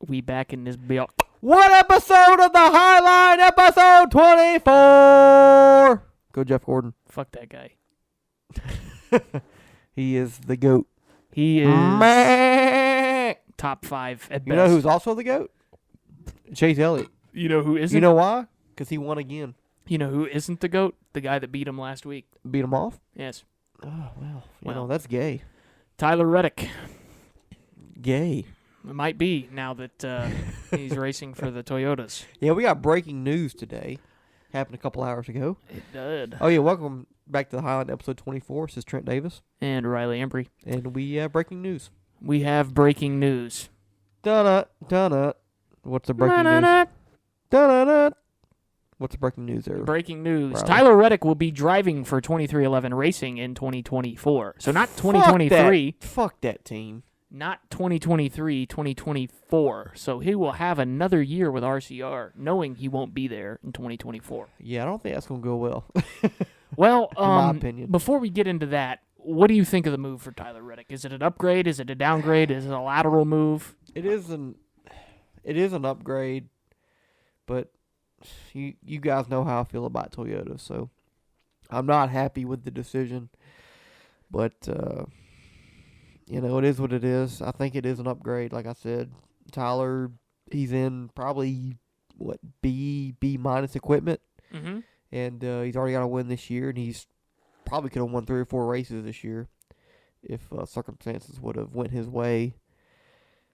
We back in this bill. What episode of the Highline? Episode 24. Go Jeff Gordon. Fuck that guy. He is the GOAT. He is Meh. top 5 at best. You know who's also the GOAT? Chase Elliott. You know who isn't? You know why? Because he won again. You know who isn't the GOAT? The guy that beat him last week. Beat him off? Yes. Oh, well. You Well. know, that's gay. Tyler Reddick. Gay. It might be now that he's racing for the Toyotas. Yeah, we got breaking news today. Happened a couple hours ago. It did. Oh, yeah. Welcome back to the Highline episode 24. This is Trent Davis. And Riley Embry. And we have breaking news. We have breaking news. Dun-dun, dun-dun. What's the breaking news? Dun-dun-dun. What's the breaking news there? Breaking news. Riley. Tyler Reddick will be driving for 2311 Racing in 2024. So not 2023. Fuck that team. Not 2023, 2024. So he will have another year with RCR, knowing he won't be there in 2024. Yeah, I don't think that's going to go well. Well, In my opinion. before we get into that, what do you think of the move for Tyler Reddick? Is it an upgrade? Is it a downgrade? Is it a lateral move? It is an upgrade, but you guys know how I feel about Toyota, so I'm not happy with the decision. But you know, it is what it is. I think it is an upgrade. Like I said, Tyler, he's in probably B minus equipment, Mm-hmm. and he's already got a win this year, and he's probably could have won 3 or 4 races this year if circumstances would have went his way.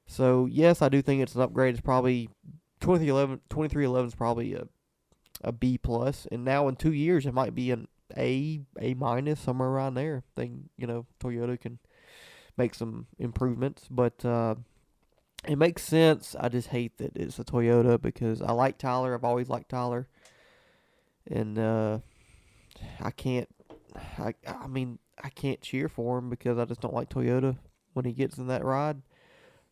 So yes, I do think it's an upgrade. It's probably 2311 is probably a B plus, and now in 2 years it might be an A minus, somewhere around there. I think, you know, Toyota can make some improvements, but it makes sense. I just hate that it's a Toyota because I like Tyler. I've always liked Tyler, and I can't cheer for him because I just don't like Toyota when he gets in that ride.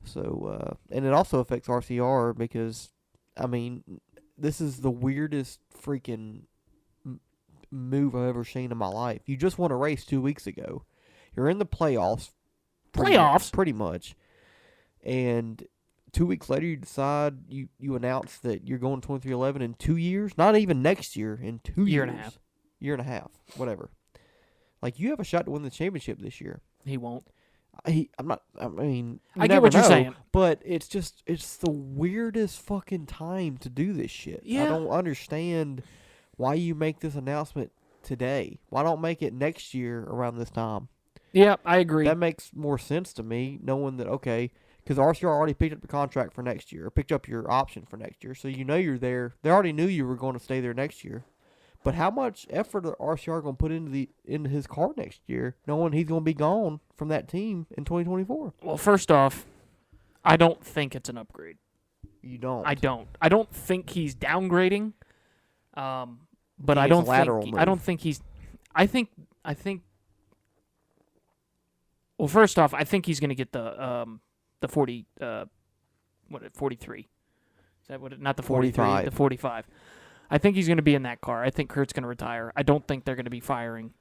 So and it also affects RCR because, I mean, this is the weirdest freaking move I've ever seen in my life. You just won a race 2 weeks ago. You're in the playoffs. Pretty much. And 2 weeks later, you decide, you announce that you're going 2311 in 2 years. Not even next year, in 2 years. Year and a half. Whatever. Like, you have a shot to win the championship this year. He won't. I get what you're saying. But it's the weirdest fucking time to do this shit. Yeah. I don't understand why you make this announcement today. Why don't make it next year around this time? Yeah, I agree. That makes more sense to me, knowing that, okay, because RCR already picked up the contract for next year, or picked up your option for next year, so you know you're there. They already knew you were going to stay there next year. But how much effort are RCR going to put into his car next year, knowing he's going to be gone from that team in 2024? Well, first off, I don't think it's an upgrade. You don't. I don't. I don't think he's downgrading. But I It's don't a lateral think. move. I don't think he's. I think. Well, first off, I think he's going to get the 40. 43? Is that what? Not the 43. 45. The 45. I think he's going to be in that car. I think Kurt's going to retire. I don't think they're going to be firing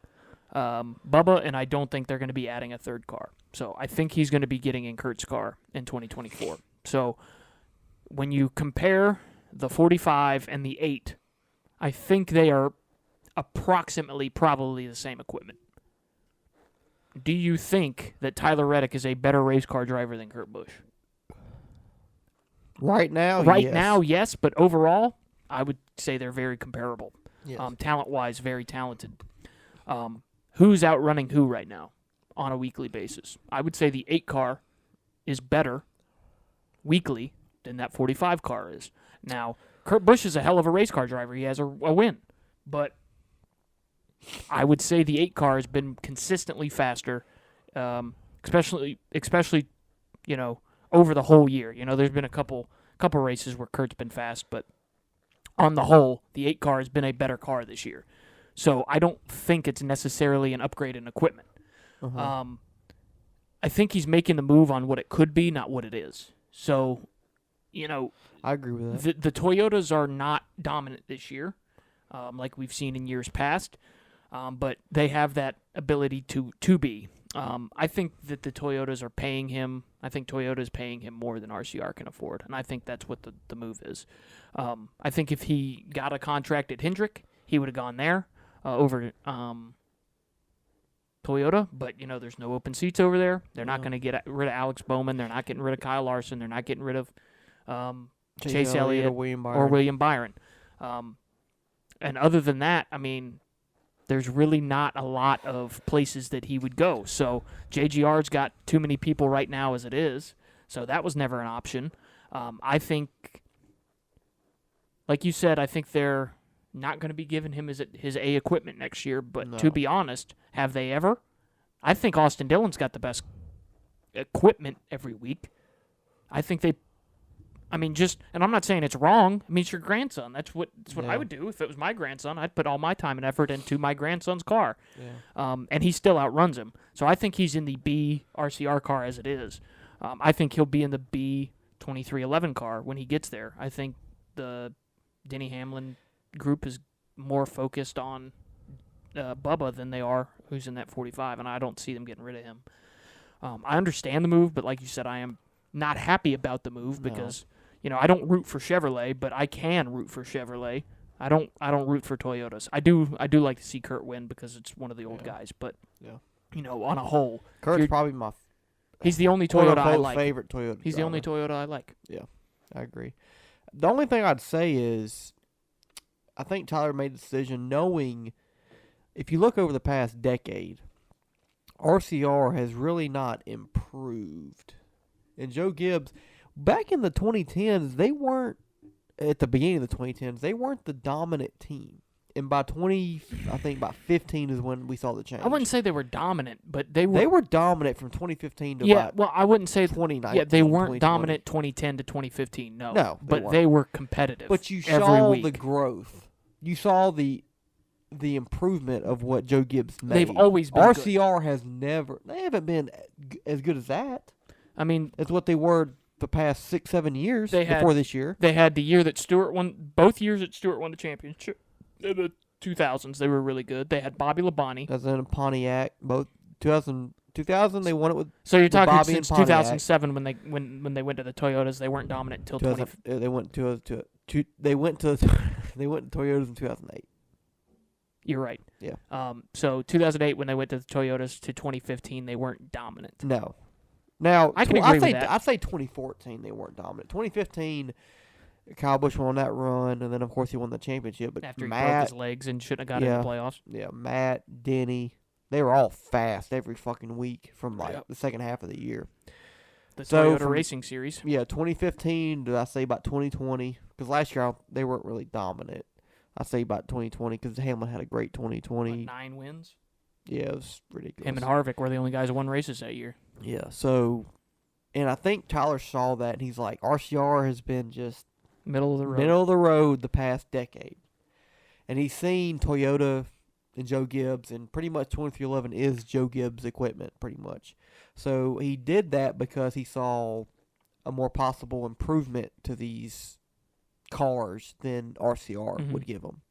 Bubba, and I don't think they're going to be adding a third car. So I think he's going to be getting in Kurt's car in 2024. So when you compare the 45 and the 8, I think they are approximately probably the same equipment. Do you think that Tyler Reddick is a better race car driver than Kurt Busch? Right now, yes, but overall, I would say they're very comparable. Yes. Talent-wise, very talented. Who's outrunning who right now on a weekly basis? I would say the 8 car is better weekly than that 45 car is. Now, Kurt Busch is a hell of a race car driver. He has a win. But I would say the 8 car has been consistently faster, especially you know, over the whole year. You know, there's been a couple races where Kurt's been fast, but on the whole, the 8 car has been a better car this year. So I don't think it's necessarily an upgrade in equipment. Uh-huh. I think he's making the move on what it could be, not what it is. So, you know, I agree with that. the Toyotas are not dominant this year, like we've seen in years past, but they have that ability to be. I think that the Toyotas are paying him. I think Toyota is paying him more than RCR can afford, and I think that's what the move is. I think if he got a contract at Hendrick, he would have gone there over Toyota, but there's no open seats over there. They're not going to get rid of Alex Bowman. They're not getting rid of Kyle Larson. They're not getting rid of Chase Elliott or William Byron. And other than that, I mean, there's really not a lot of places that he would go. So JGR's got too many people right now as it is, so that was never an option. I think, like you said, I think they're not going to be giving him his A equipment next year, but to be honest, have they ever? I think Austin Dillon's got the best equipment every week. I think and I'm not saying it's wrong. I mean, it's your grandson. That's what I would do if it was my grandson. I'd put all my time and effort into my grandson's car. Yeah. And he still outruns him. So I think he's in the B RCR car as it is. I think he'll be in the B 2311 car when he gets there. I think the Denny Hamlin group is more focused on Bubba than they are who's in that 45, and I don't see them getting rid of him. I understand the move, but like you said, I am not happy about the move because I don't root for Chevrolet, but I can root for Chevrolet. I don't root for Toyotas. I do like to see Kurt win because it's one of the old guys, but on a whole, Kurt's probably he's the only Toyota I like. Favorite Toyota. He's the only Toyota I like. Yeah, I agree. The only thing I'd say is, I think Tyler made the decision knowing, if you look over the past decade, RCR has really not improved. And Joe Gibbs, back in the 2010s, they weren't, at the beginning of the 2010s, they weren't the dominant team. And by 15 is when we saw the change. I wouldn't say they were dominant, but they were. They were dominant from 2015 to I wouldn't say 2019. Yeah, they weren't dominant 2010 to 2015. No, but they were competitive. But you every saw week. the growth. You saw the improvement of what Joe Gibbs made. They've always been RCR good. has never. They haven't been as good as that. I mean, it's what they were the past 6-7 years before this year. They had the year that Stewart won. Both years that Stewart won the championship. In the 2000s, they were really good. They had Bobby Labonte. That's in Pontiac. Both 2000 they won it with. So you're talking Bobby since 2007 when they went to the Toyotas. They weren't dominant until 20. They went to Toyotas in 2008. You're right. Yeah. So 2008 when they went to the Toyotas to 2015 they weren't dominant. No. Now I can agree with that. I'd say 2014 they weren't dominant. 2015. Kyle Busch won that run, and then, of course, he won the championship. But after he broke his legs and shouldn't have got in the playoffs. Yeah, Matt, Denny, they were all fast every fucking week from, the second half of the year. The Toyota Racing Series. Yeah, 2015 to, I say, about 2020. Because last year, they weren't really dominant. I say about 2020 because Hamlin had a great 2020. 9 wins? Yeah, it was ridiculous. Him and Harvick were the only guys who won races that year. Yeah, so, and I think Tyler saw that, and he's like, RCR has been just middle of the road the past decade. And he's seen Toyota and Joe Gibbs, and pretty much 2311 is Joe Gibbs' equipment, pretty much. So he did that because he saw a more possible improvement to these cars than RCR would give them.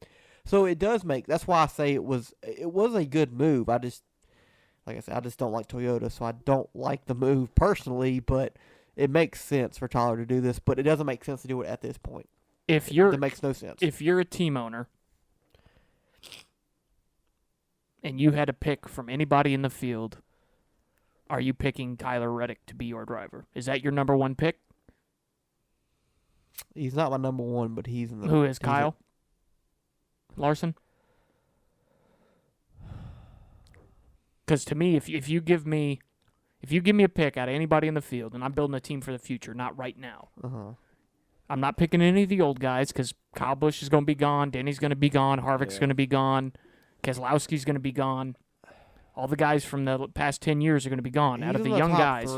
So it does that's why I say it was a good move. Like I said, I just don't like Toyota, so I don't like the move personally, but it makes sense for Tyler to do this, but it doesn't make sense to do it at this point. It makes no sense. If you're a team owner and you had to pick from anybody in the field, are you picking Tyler Reddick to be your driver? Is that your number one pick? He's not my number one, but he's in the... Who is Kyle Larson? Because to me, if you give me a pick out of anybody in the field, and I'm building a team for the future, not right now. I'm not picking any of the old guys because Kyle Busch is going to be gone, Denny's going to be gone, Harvick's going to be gone, Keselowski's going to be gone. All the guys from the past 10 years are going to be gone. Out of the young guys,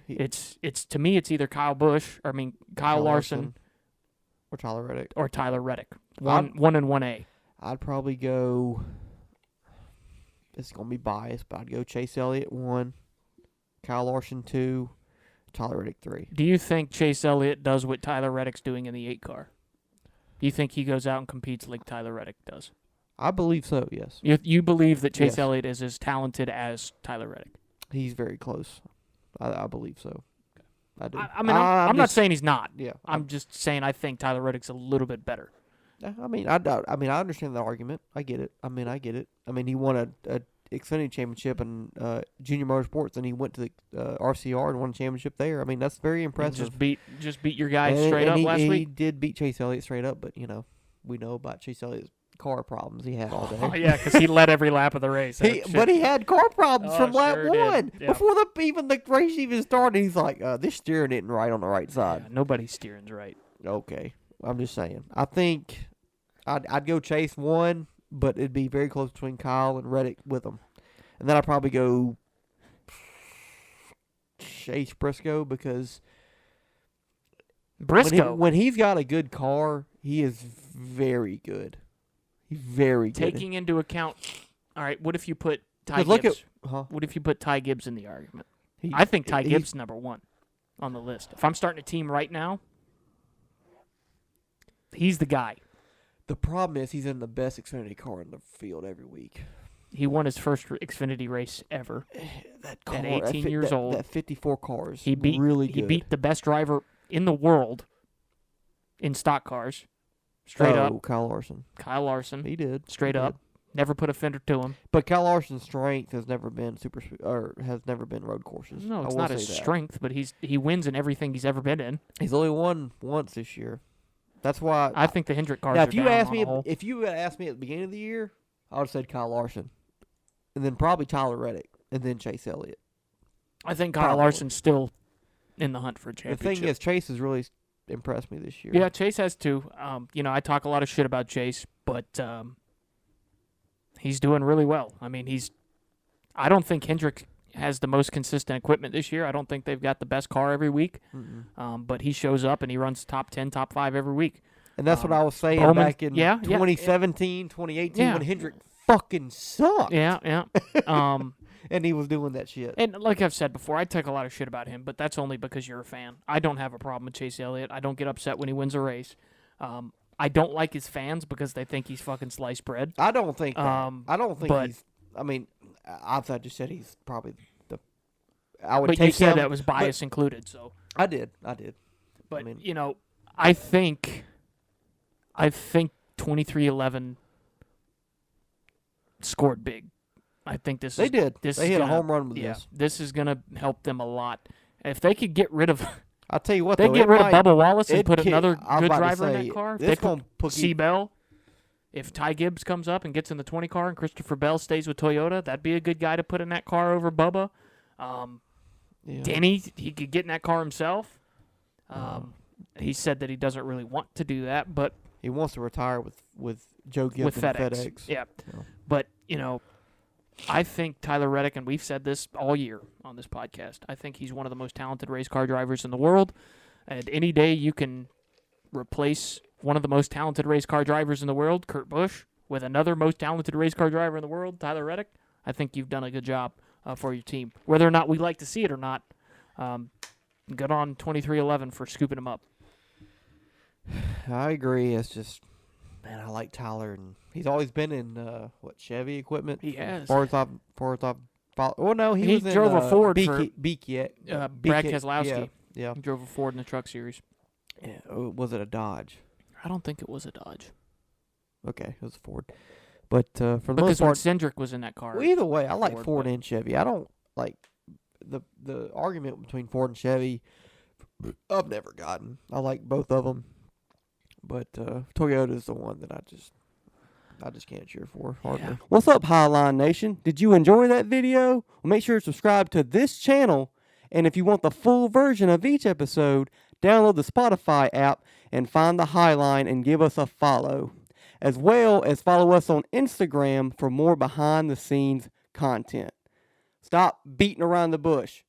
it's to me, it's either Kyle Larson, or Tyler Reddick. One and 1A. I'd probably go. It's going to be biased, but I'd go Chase Elliott 1, Kyle Larson 2, Tyler Reddick 3. Do you think Chase Elliott does what Tyler Reddick's doing in the 8 car? Do you think he goes out and competes like Tyler Reddick does? I believe so, yes. You believe that Chase Elliott is as talented as Tyler Reddick? He's very close. I believe so. I do. I'm not saying he's not. Yeah. I'm just saying I think Tyler Reddick's a little bit better. I understand the argument. I get it. I get it. He won a Xfinity championship in junior motorsports, and he went to the RCR and won a championship there. That's very impressive. Just beat your guy straight up last week. He did beat Chase Elliott straight up, but we know about Chase Elliott's car problems he had all day. Oh yeah, because he led every lap of the race. But he had car problems from lap one Yeah. before the race even started. He's like, this steering isn't right on the right side. Yeah, nobody's steering's right. Okay, I'm just saying. I think I'd go Chase 1, but it'd be very close between Kyle and Reddick with him, and then I'd probably go Chase Briscoe because when he's got a good car, he is very good. He's very good. Taking into account, all right, what if you put Ty Look Gibbs? at, What if you put Ty Gibbs in the argument? I think Ty Gibbs is number 1 on the list. If I'm starting a team right now, he's the guy. The problem is he's in the best Xfinity car in the field every week. He won his first Xfinity race ever. That car, at 18 years old. That 54 cars. He beat really good. He beat the best driver in the world in stock cars. Straight up. Kyle Larson. Kyle Larson. He did. Straight up. Never put a fender to him. But Kyle Larson's strength has never been road courses. No, it's not his strength, but he wins in everything he's ever been in. He's only won once this year. That's why I think the Hendrick cars now, are if you down asked on me, a whole. if you had asked me at the beginning of the year, I would have said Kyle Larson, and then probably Tyler Reddick, and then Chase Elliott. I think Kyle Larson's still in the hunt for a championship. The thing is, Chase has really impressed me this year. Yeah, Chase has too. I talk a lot of shit about Chase, but he's doing really well. I don't think Hendrick has the most consistent equipment this year. I don't think they've got the best car every week. But he shows up and he runs top 10, top 5 every week. And that's what I was saying back in 2017, 2018 when Hendrick fucking sucked. Yeah. And he was doing that shit. And like I've said before, I take a lot of shit about him, but that's only because you're a fan. I don't have a problem with Chase Elliott. I don't get upset when he wins a race. I don't like his fans because they think he's fucking sliced bread. I don't think that. I don't think he's... I just said he's probably the... I would but take you said him, that was bias included, so... I did. But, I think 2311 scored big. I think this they is... did. This they is hit gonna, a home run with yeah, this. This is going to help them a lot. If they could get rid of... I'll tell you what, they though. get rid of Bubba Wallace and put I another was good about to driver in say, that car. If this they put gonna put C-Bell. If Ty Gibbs comes up and gets in the 20 car and Christopher Bell stays with Toyota, that'd be a good guy to put in that car over Bubba. Denny, he could get in that car himself. He said that he doesn't really want to do that, but he wants to retire with Joe Gibbs with and FedEx. Yeah. But, I think Tyler Reddick, and we've said this all year on this podcast, I think he's one of the most talented race car drivers in the world. And any day you can replace one of the most talented race car drivers in the world, Kurt Busch, with another most talented race car driver in the world, Tyler Reddick, I think you've done a good job for your team. Whether or not we like to see it or not, good on 2311 for scooping him up. I agree. It's just, man, I like Tyler, and he's always been in Chevy equipment. He has. As far as I've well, no, he was drove in, a Ford Brad Keselowski. Yeah. He drove a Ford in the Truck Series. Yeah. Was it a Dodge? I don't think it was a Dodge. Okay, it was a Ford. But for the because most when part, Cindric was in that car. well, either way, I like Ford, Ford and Chevy. I don't like the argument between Ford and Chevy. I've never gotten. I like both of them, but Toyota is the one that I just can't cheer for hardly. Yeah. What's up, Highline Nation? Did you enjoy that video? Well, make sure to subscribe to this channel, and if you want the full version of each episode, download the Spotify app and find the Highline and give us a follow, as well as follow us on Instagram for more behind-the-scenes content. Stop beating around the bush.